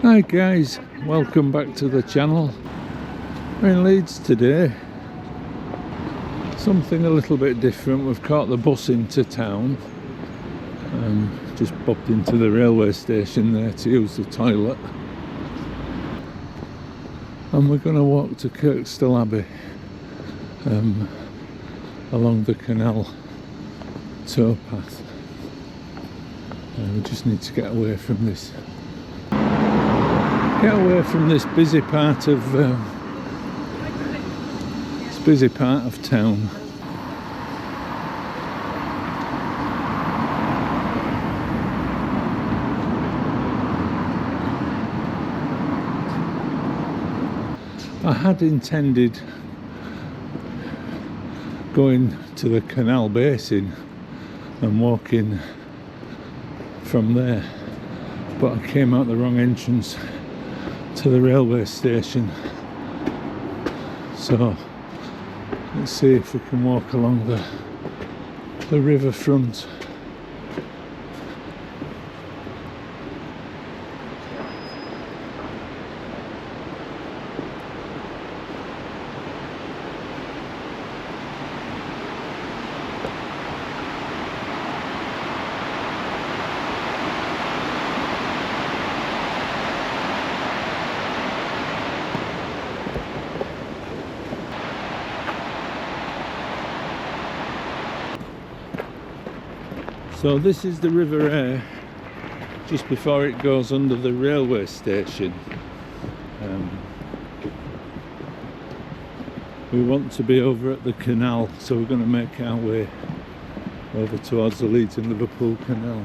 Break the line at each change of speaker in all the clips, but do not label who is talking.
Hi guys, welcome back to the channel. We're in Leeds today. Something a little bit different. We've caught the bus into town. Just popped into the railway station there to use the toilet. And we're going to walk to Kirkstall Abbey along the canal towpath. We just need to get away from this. Get away from this busy part of town. I had intended going to the canal basin and walking from there, but I came out the wrong entrance to the railway station, so let's see if we can walk along the riverfront. So this is the River Aire, just before it goes under the railway station. We want to be over at the canal, so we're going to make our way over towards the Leeds and Liverpool Canal.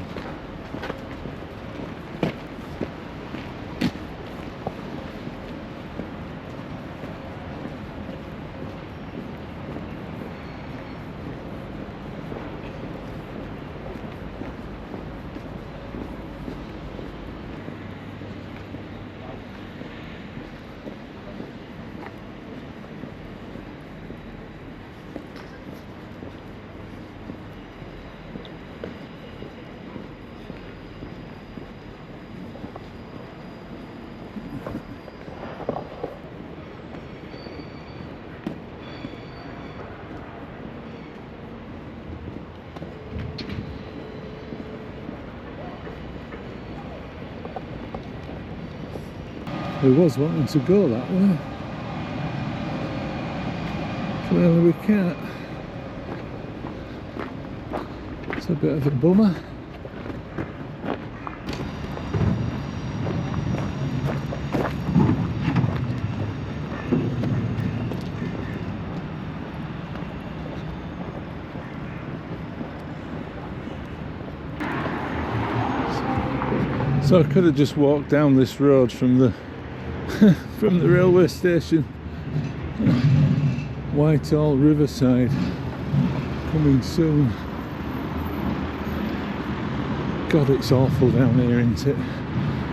We was wanting to go that way. Clearly we can't. It's a bit of a bummer. So I could have just walked down this road from the railway station. Whitehall, Riverside, coming soon. God, it's awful down here, isn't it?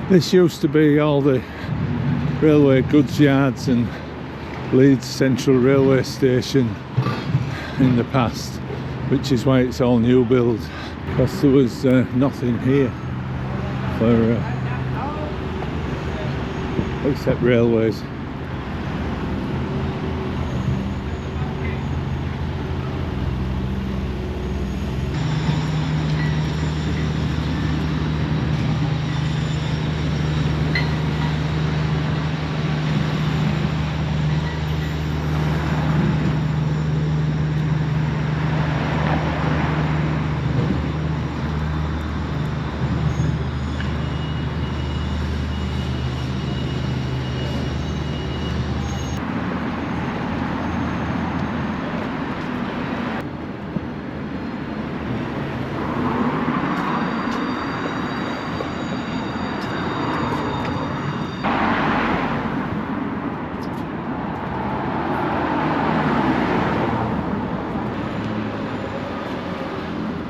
This used to be all the railway goods yards and Leeds Central Railway Station in the past, which is why it's all new build, because there was nothing here for except railways.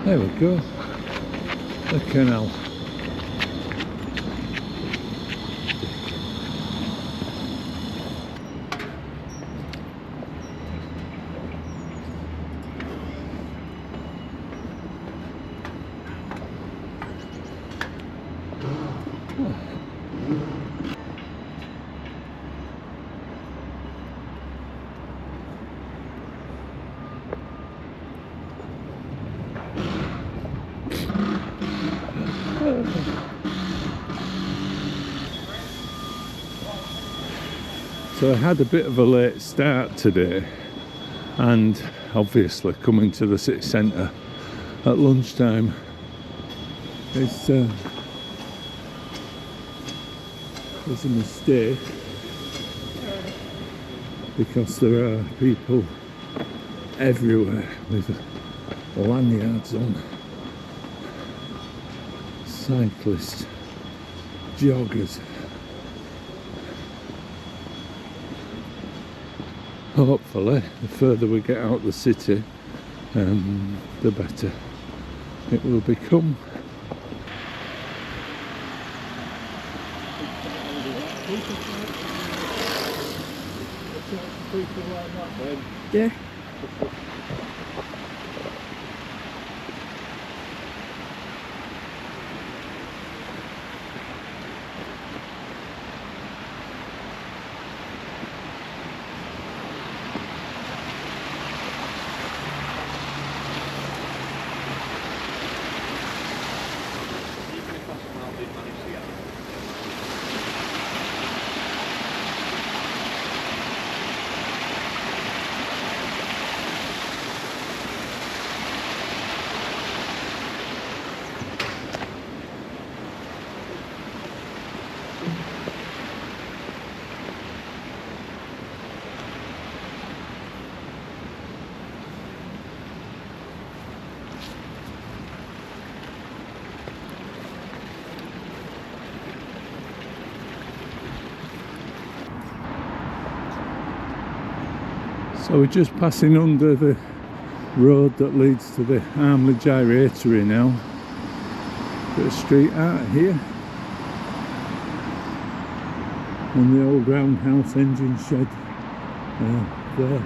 There we go, the canal. So I had a bit of a late start today, and obviously coming to the city centre at lunchtime is a mistake, because there are people everywhere with lanyards on. Cyclists, joggers. Hopefully, the further we get out of the city, the better it will become.
Yeah.
So we're just passing under the road that leads to the artery now. Bit of street art here. And the old roundhouse engine shed there.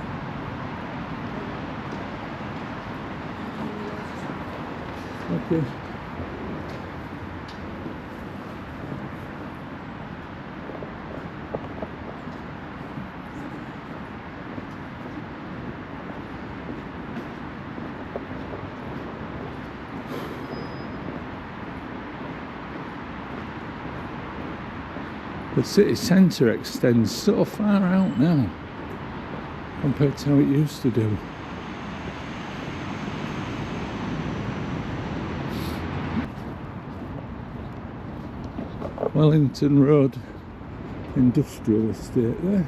Okay. The city centre extends so far out now compared to how it used to do. Wellington Road Industrial Estate there.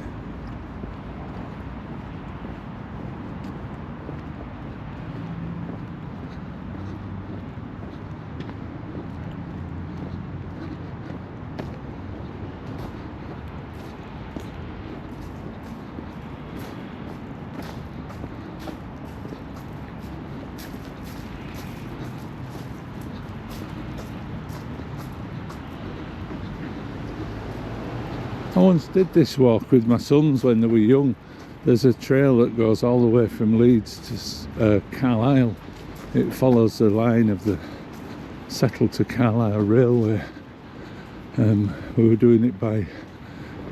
I once did this walk with my sons when they were young. There's a trail that goes all the way from Leeds to Carlisle. It follows the line of the Settle to Carlisle railway. We were doing it by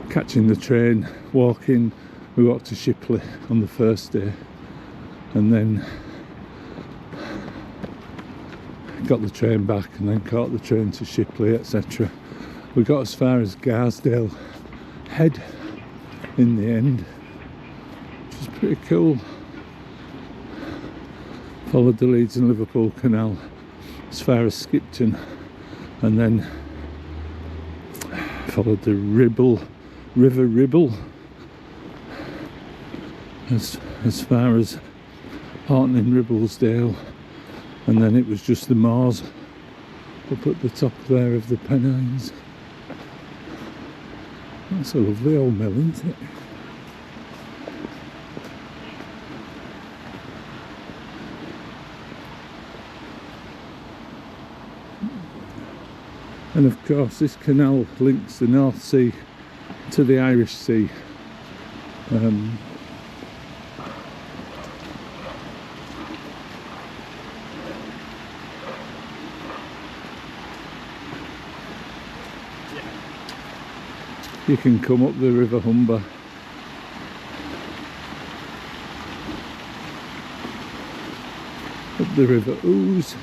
catching the train, walking. We walked to Shipley on the first day, and then got the train back, and then caught the train to Shipley, etc. We got as far as Garsdale Head in the end, which is pretty cool. Followed the Leeds and Liverpool Canal as far as Skipton, and then followed the River Ribble as far as Horton in Ribblesdale, and then it was just the moors up at the top there of the Pennines. That's a lovely old mill, isn't it? And of course this canal links the North Sea to the Irish Sea. You can come up the River Humber, up the River Ouse,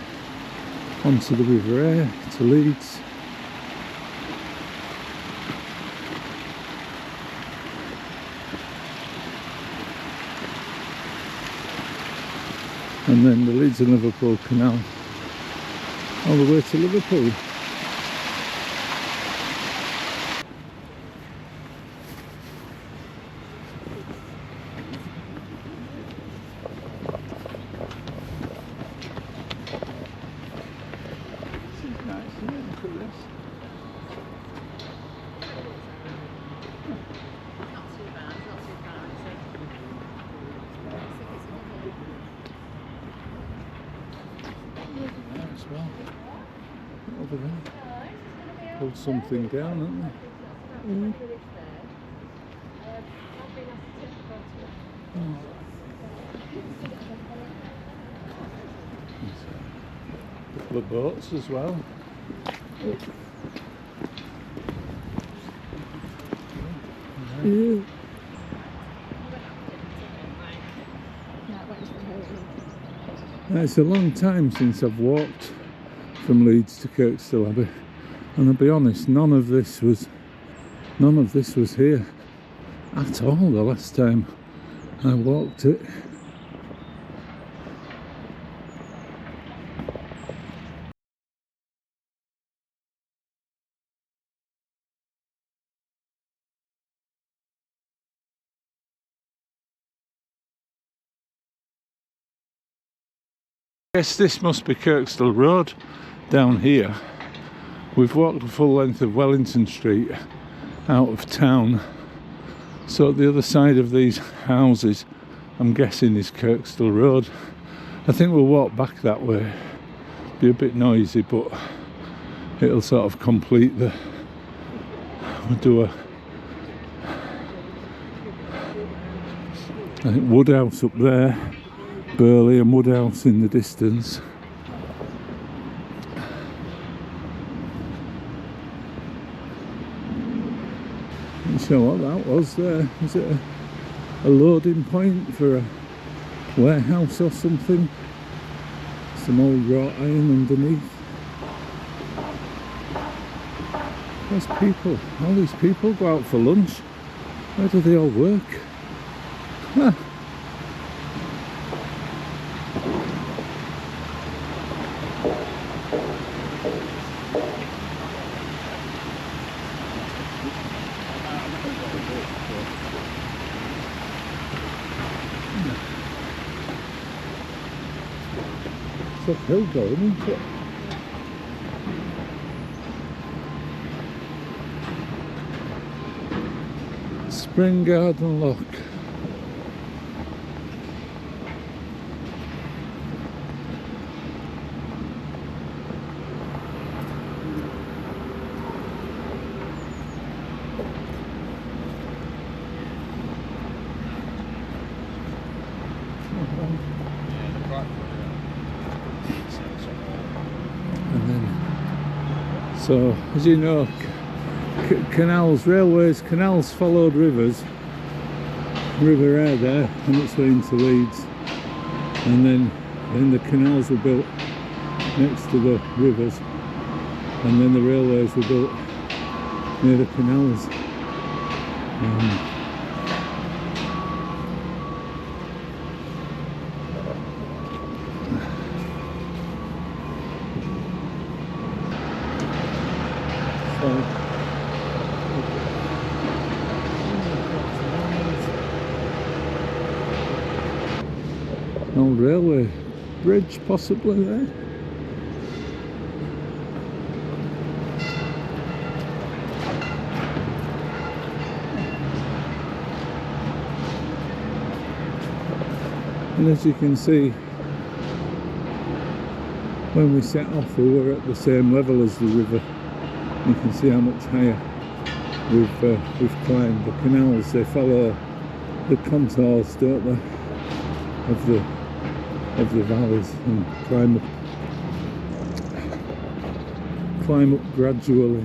onto the River Aire to Leeds. and then the Leeds and Liverpool Canal all the way to Liverpool. Well, over there, pulled something down, haven't they? Oh. A couple of boats as well. It's a long time since I've walked from Leeds to Kirkstall Abbey, and I'll be honest, none of this was here at all the last time I walked it. I guess this must be Kirkstall Road down here. We've walked the full length of Wellington Street out of town, so the other side of these houses I'm guessing is Kirkstall Road. I think we'll walk back that way. Be a bit noisy, but it'll sort of complete the... We'll do a... I think Woodhouse up there, Burley and Woodhouse in the distance. Not sure what that was there. Was it a loading point for a warehouse or something? Some old wrought iron underneath. There's people. All these people go out for lunch. Where do they all work? Ah. It's uphill going, isn't it? Spring Garden Lock. And then, so as you know, canals, railways, canals followed rivers. River Aire there, and it's way into Leeds, and then the canals were built next to the rivers, and then the railways were built near the canals. An old railway bridge possibly there. And as you can see, when we set off we were at the same level as the river. You can see how much higher we've climbed. The canals, they follow the contours, don't they, of the valleys, and climb up gradually.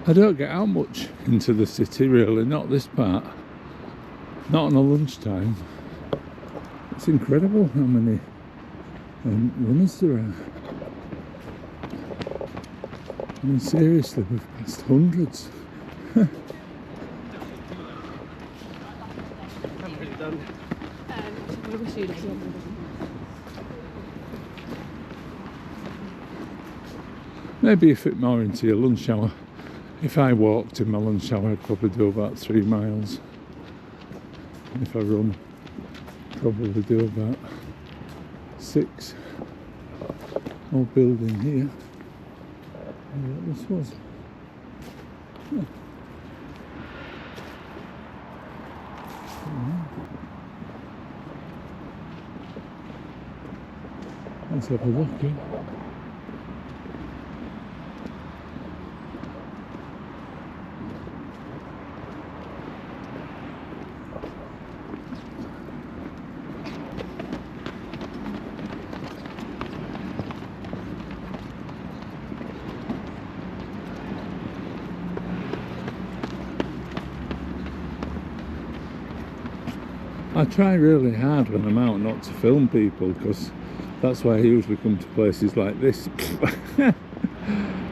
I don't get out much into the city really, not this part. Not on a lunchtime. It's incredible how many runners there are. I mean, seriously, we've passed hundreds. Maybe if it more into your lunch hour. If I walked in my lunch hour, I'd probably do about 3 miles. If I run, probably do about 6. Old building here. I wonder what this was. Yeah. Let's have a look here. I try really hard when I'm out not to film people, because that's why I usually come to places like this.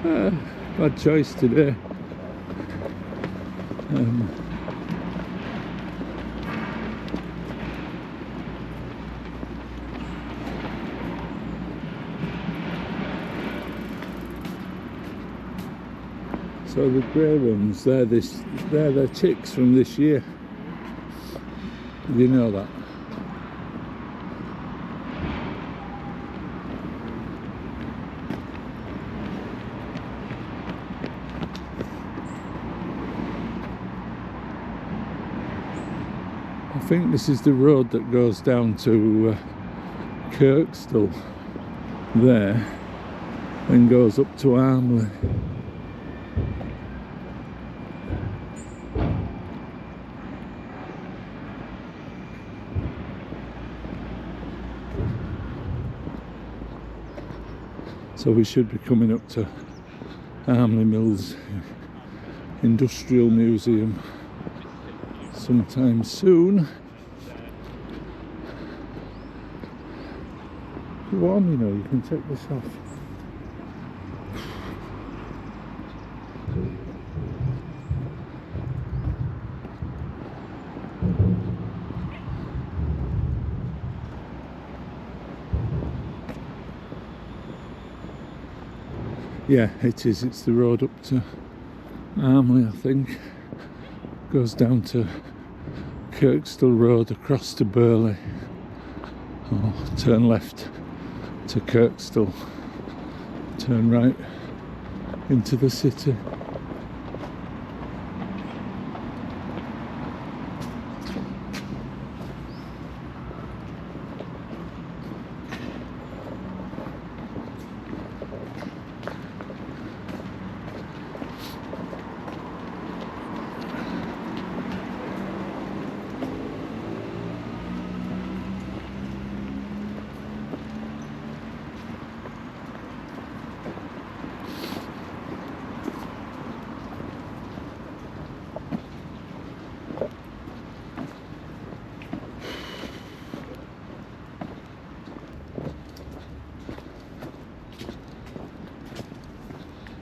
Bad choice today. So the grey ones, they're the chicks from this year. You know that? I think this is the road that goes down to Kirkstall there and goes up to Armley. So we should be coming up to Armley Mills Industrial Museum sometime soon. It's warm, you know, you can take this off. Yeah, it is. It's the road up to Armley, I think. Goes down to Kirkstall Road across to Burley. Oh, turn left to Kirkstall. Turn right into the city.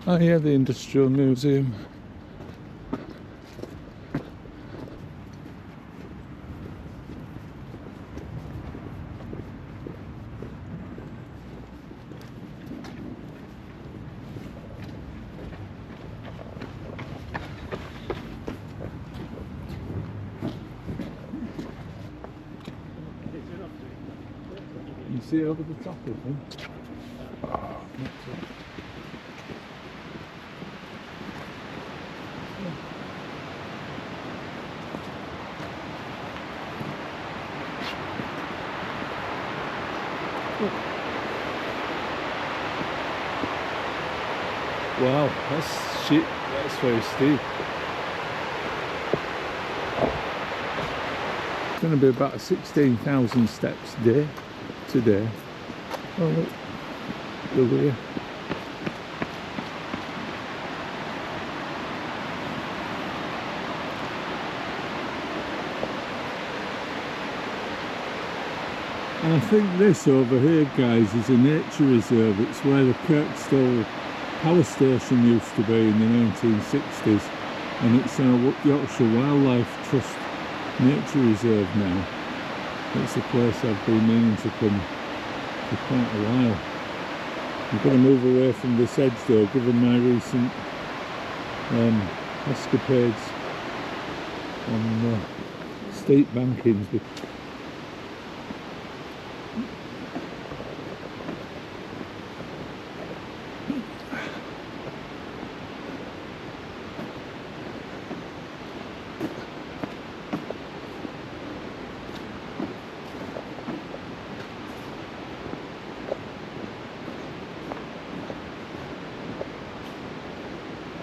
Oh yeah, the Industrial Museum. You see over the top of them? Wow, that's shit. That's very steep. It's going to be about 16,000 steps a day today. Oh look, the weir. I think this over here, guys, is a nature reserve. It's where the Kirkstall power station used to be in the 1960s, and it's our Yorkshire Wildlife Trust nature reserve now. It's a place I've been meaning to come for quite a while. I'm going to move away from this edge though, given my recent escapades on steep bankings.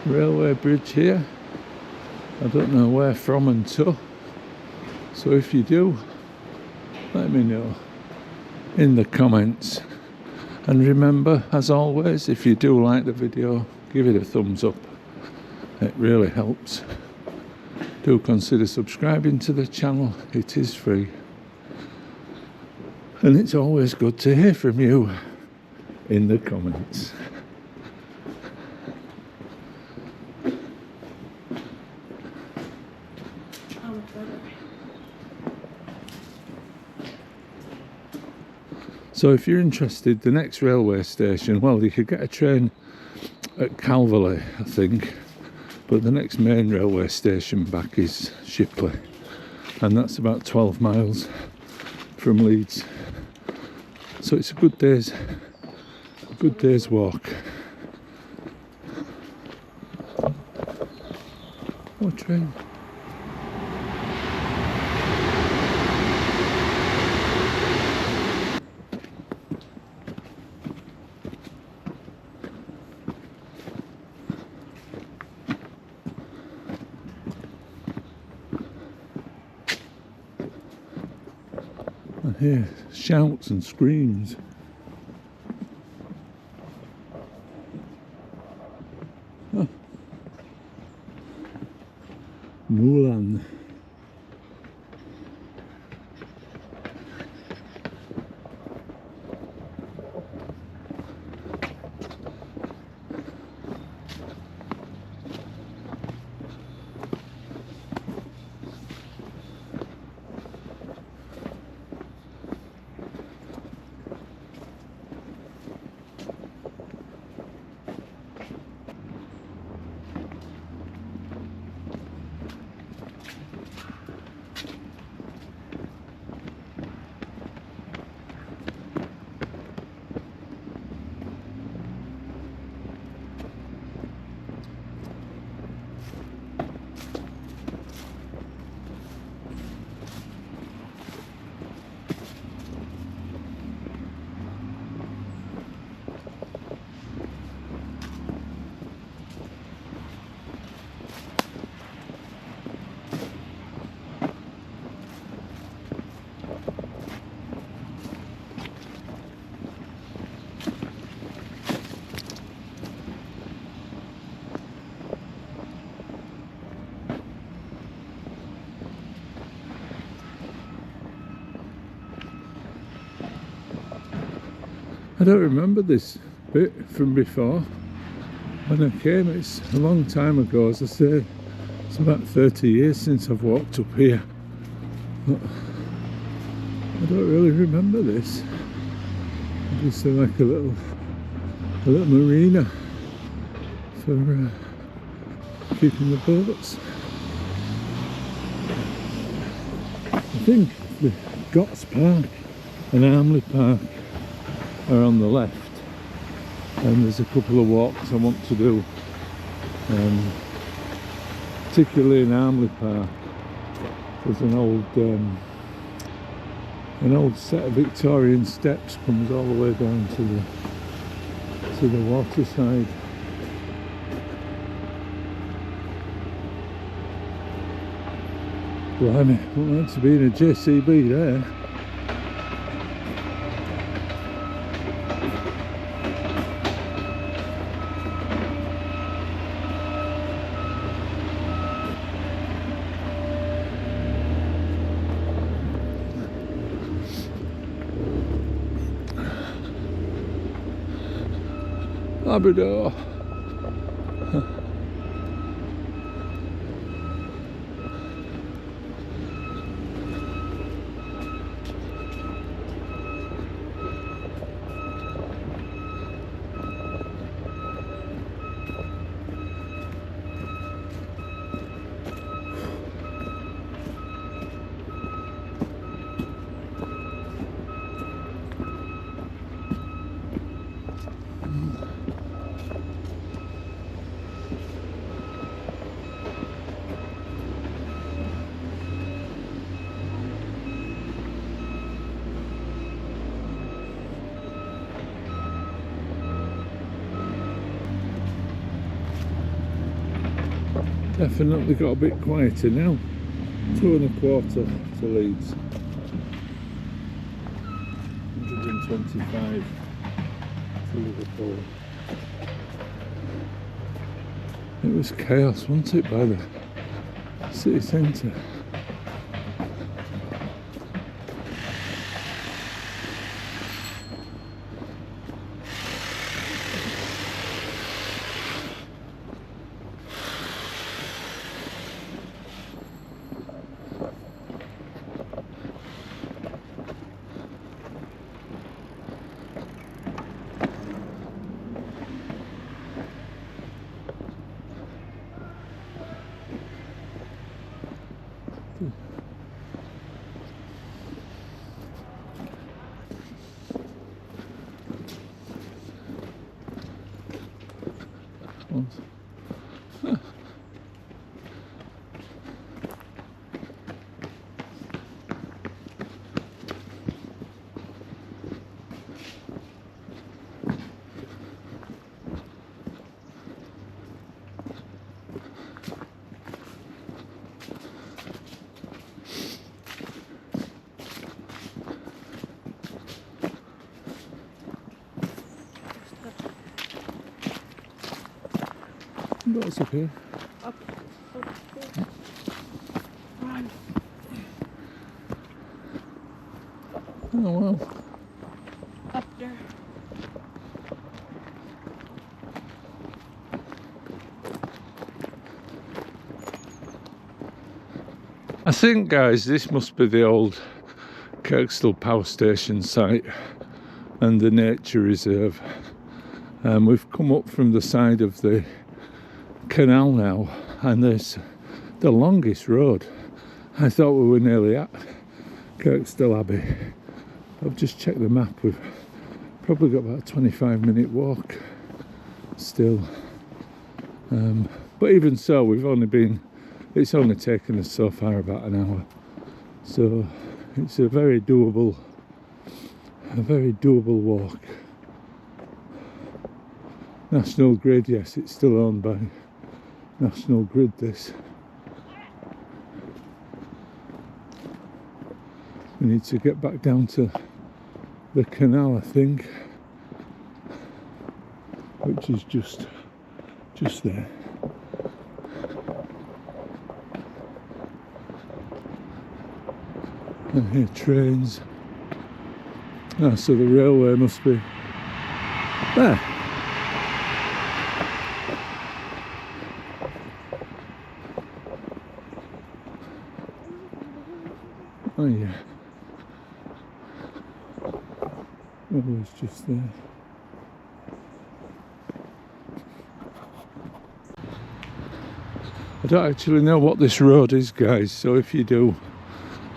Railway bridge here. I don't know where from and to, so if you do, let me know in the comments. And remember, as always, if you do like the video, give it a thumbs up. It really helps. Do consider subscribing to the channel. It is free, and it's always good to hear from you in the comments. So if you're interested, the next railway station, well, you could get a train at Calverley, I think, but the next main railway station back is Shipley, and that's about 12 miles from Leeds. So it's a good day's walk. Oh, train. I hear shouts and screams. Oh. Mulan. I don't remember this bit from before. When I came, it's a long time ago, as I say. It's about 30 years since I've walked up here. But I don't really remember this. Obviously like a little marina for keeping the boats. I think the Gotts Park and Armley Park are on the left, and there's a couple of walks I want to do, particularly in Armley Park. There's an old set of Victorian steps comes all the way down to the waterside. Blimey, wouldn't like to be in a JCB there. Labrador. Definitely got a bit quieter now. 2.25 to Leeds. 125 to Liverpool. It was chaos, wasn't it, by the city centre? What's up here?
Up. Run.
Oh well.
Up there.
I think, guys, this must be the old Kirkstall power station site and the nature reserve. We've come up from the side of the canal now, and there's the longest road. I thought we were nearly at Kirkstall Abbey. I've just checked the map. We've probably got about a 25-minute walk still. But even so, it's only taken us so far about an hour. So it's a very doable walk. National Grid, yes, it's still owned by National Grid, this. We need to get back down to the canal, I think, which is just there. And here trains. So the railway must be there. Oh yeah. Railway's just there. I don't actually know what this road is, guys, so if you do,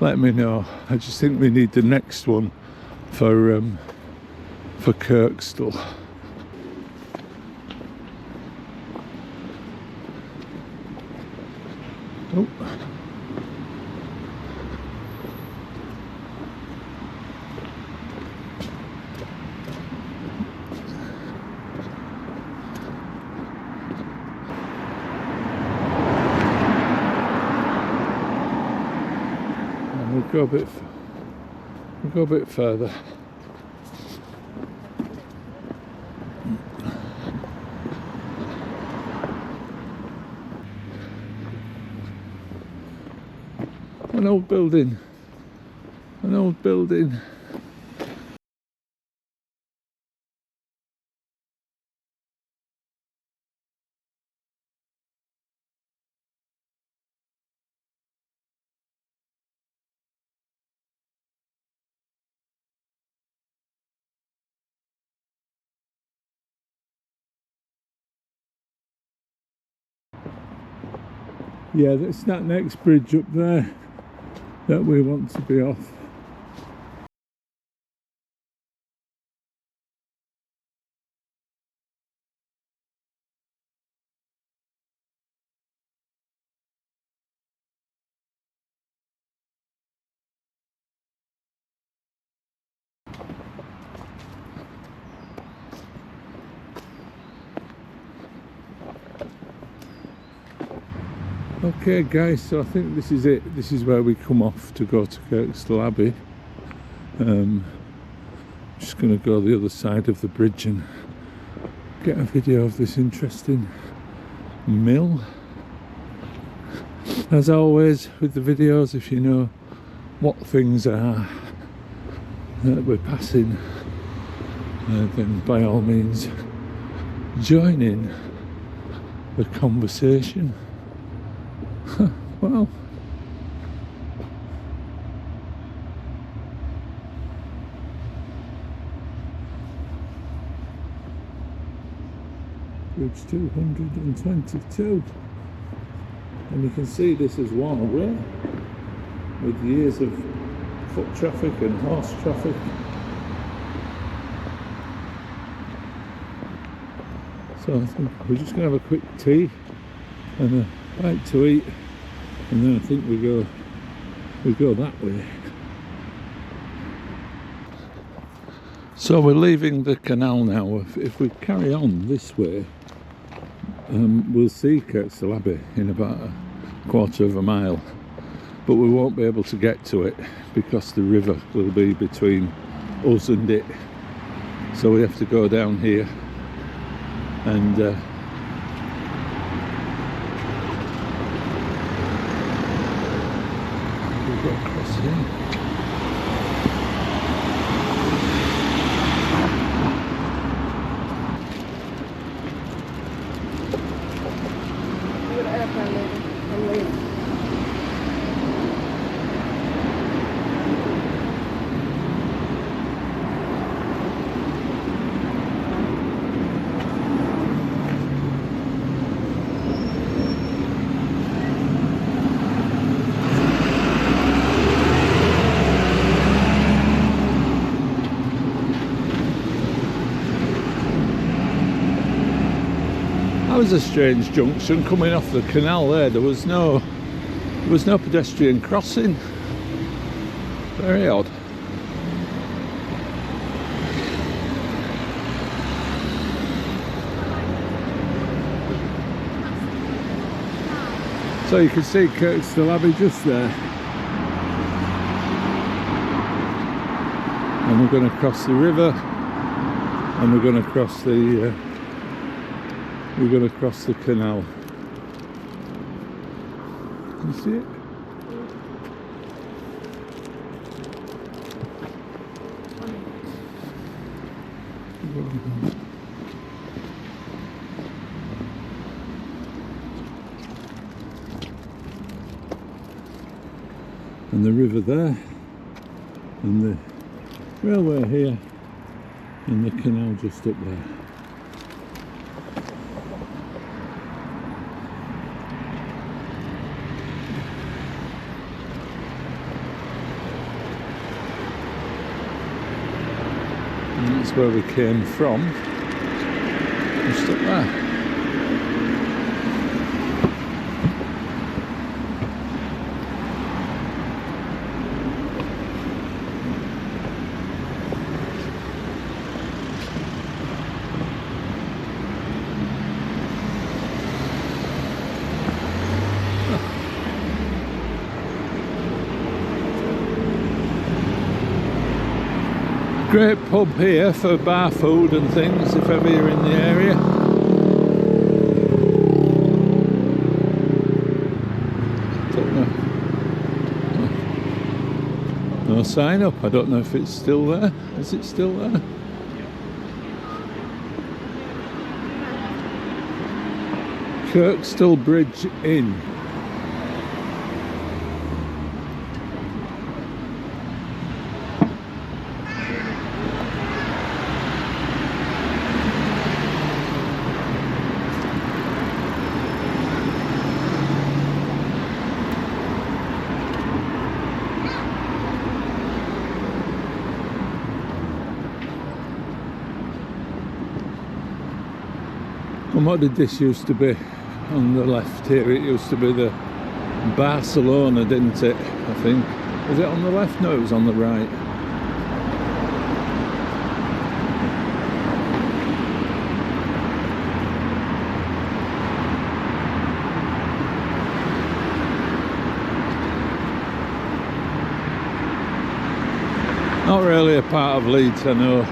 let me know. I just think we need the next one for Kirkstall. Oh. We'll go a bit further. An old building. Yeah, it's that next bridge up there that we want to be off. Okay guys, so I think this is it. This is where we come off to go to Kirkstall Abbey. Just going to go the other side of the bridge and get a video of this interesting mill. As always with the videos, if you know what things are that we're passing, then by all means join in the conversation. Wow. Bridge 222. And you can see this is worn away with years of foot traffic and horse traffic. So I think we're just going to have a quick tea and a bite to eat, and then I think we go that way. So we're leaving the canal now. If we carry on this way, we'll see Kirkstall Abbey in about a quarter of a mile, but we won't be able to get to it because the river will be between us and it. So we have to go down here and we'll go across here. That was a strange junction coming off the canal there. There was no pedestrian crossing. Very odd. So you can see Kirkstall Abbey just there. And we're going to cross the river, and we're going to cross the canal. Can you see it? And the river there, and the railway here, and the canal just up there. And that's where we came from, just up there. Great pub here for bar food and things if ever you're in the area. Don't know. No sign up. I don't know if it's still there. Is it still there? Kirkstall Bridge Inn. And what did this used to be on the left here? It used to be the Barcelona, didn't it? I think. Was it on the left? No, it was on the right. Not really a part of Leeds I know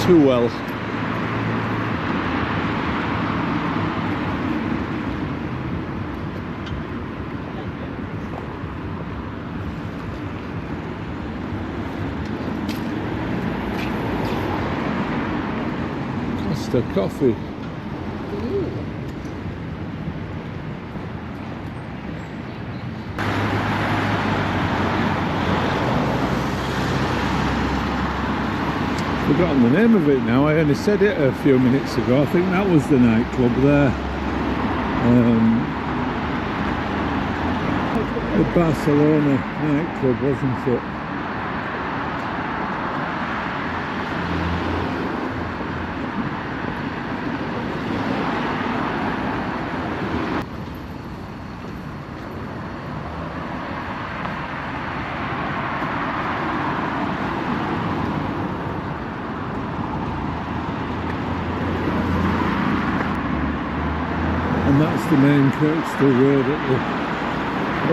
too well. Costa coffee. Forgotten the name of it now. I only said it a few minutes ago. I think that was the nightclub there. The Barcelona nightclub, wasn't it? And that's the main Kirkstall Road at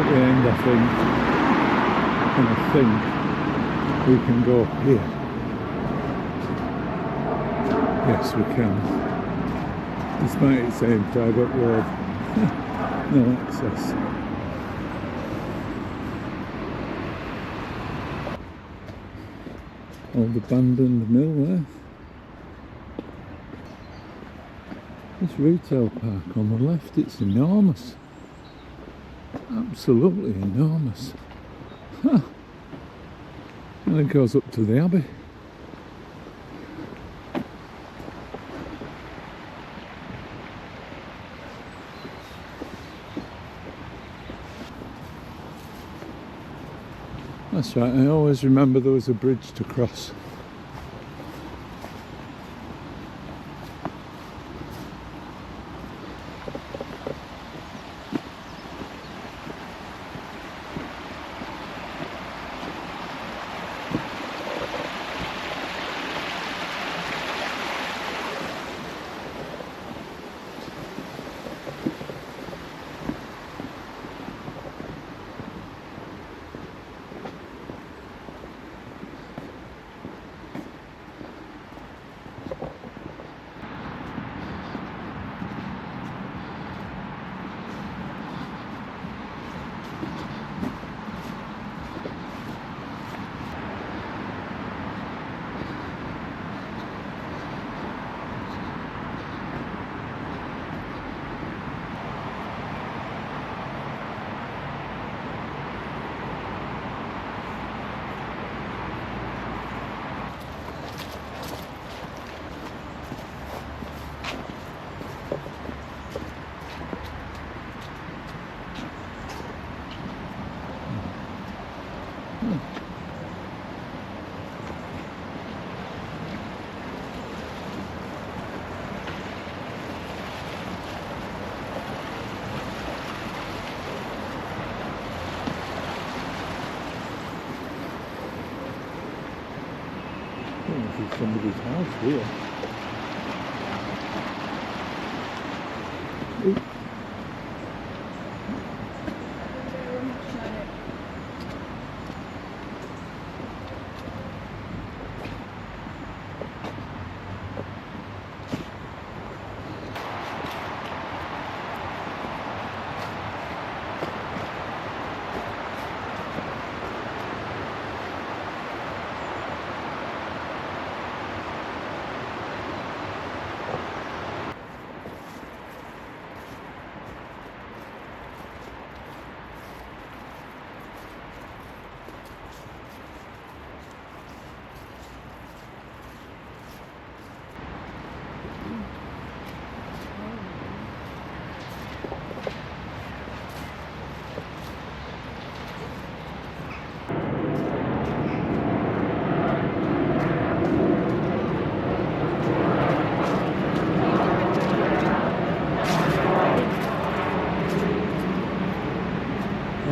the end, I think. And I think we can go here. Yes, we can. Despite it saying private road. No access. Old abandoned mill there. This retail park on the left, it's enormous. Absolutely enormous. Huh. And it goes up to the Abbey. That's right, I always remember there was a bridge to cross. This is somebody's house here. Ooh.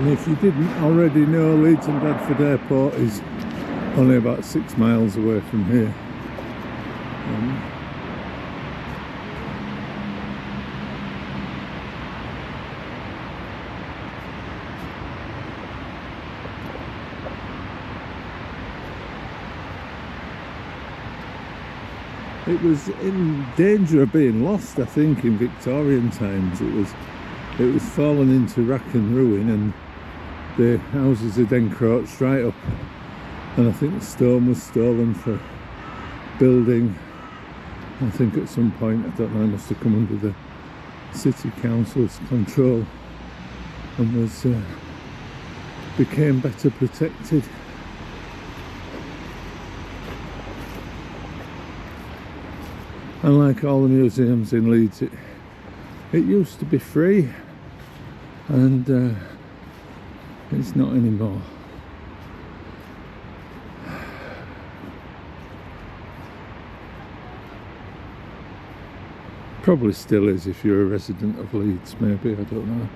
And if you didn't already know, Leeds and Bradford Airport is only about 6 miles away from here. It was in danger of being lost, I think, in Victorian times. It was fallen into rack and ruin, and the houses had encroached right up, and I think the stone was stolen for building. I think at some point, I don't know, it must have come under the city council's control and was became better protected. And like all the museums in Leeds, it used to be free, and it's not anymore. Probably still is if you're a resident of Leeds, maybe, I don't know.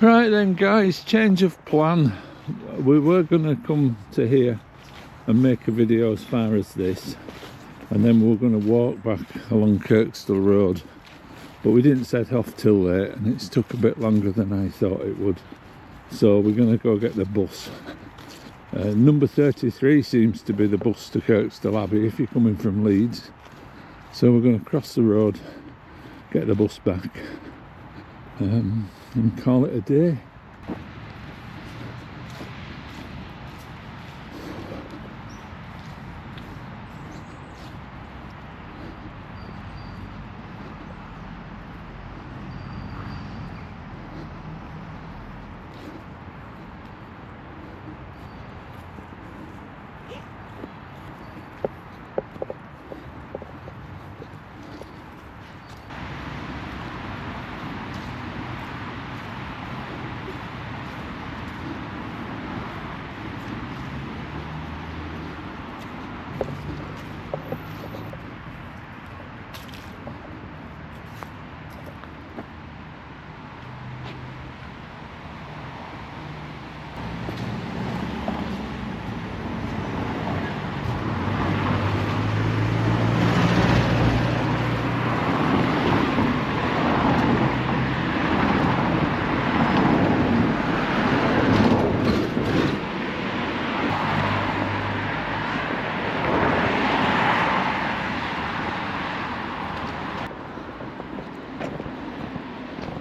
Right then guys, change of plan. We were going to come to here and make a video as far as this, and then we were going to walk back along Kirkstall Road, but we didn't set off till late, and it's took a bit longer than I thought it would, so we're going to go get the bus. Number 33 seems to be the bus to Kirkstall Abbey if you're coming from Leeds, so we're going to cross the road, get the bus back, and call it a day.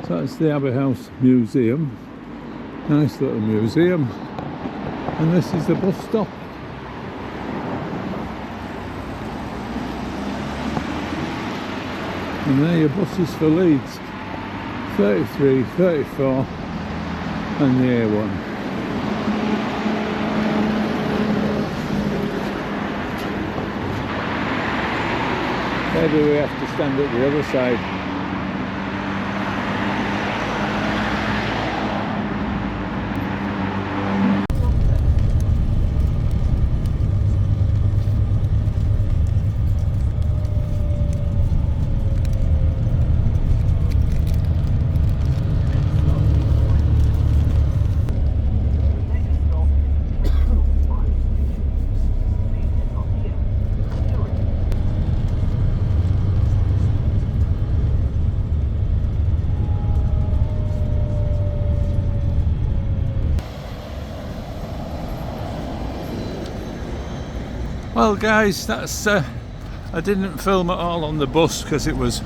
So that's the Abbey House Museum, nice little museum, and this is the bus stop. And there are your buses for Leeds, 33, 34 and the A1. Maybe we have to stand at the other side. Well guys, that's I didn't film it all on the bus because it was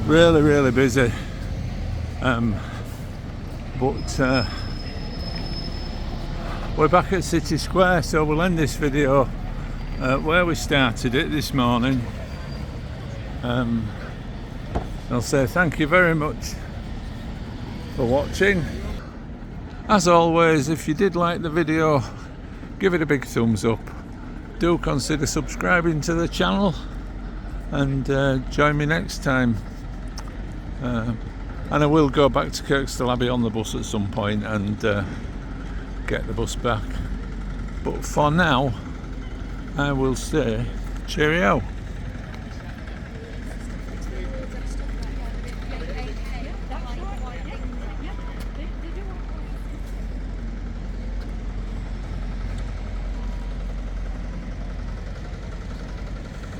really busy. We're back at City Square, so we'll end this video where we started it this morning. I'll say thank you very much for watching. As always, if you did like the video, give it a big thumbs up. Do consider subscribing to the channel, and join me next time. And I will go back to Kirkstall Abbey on the bus at some point and get the bus back. But for now, I will say cheerio.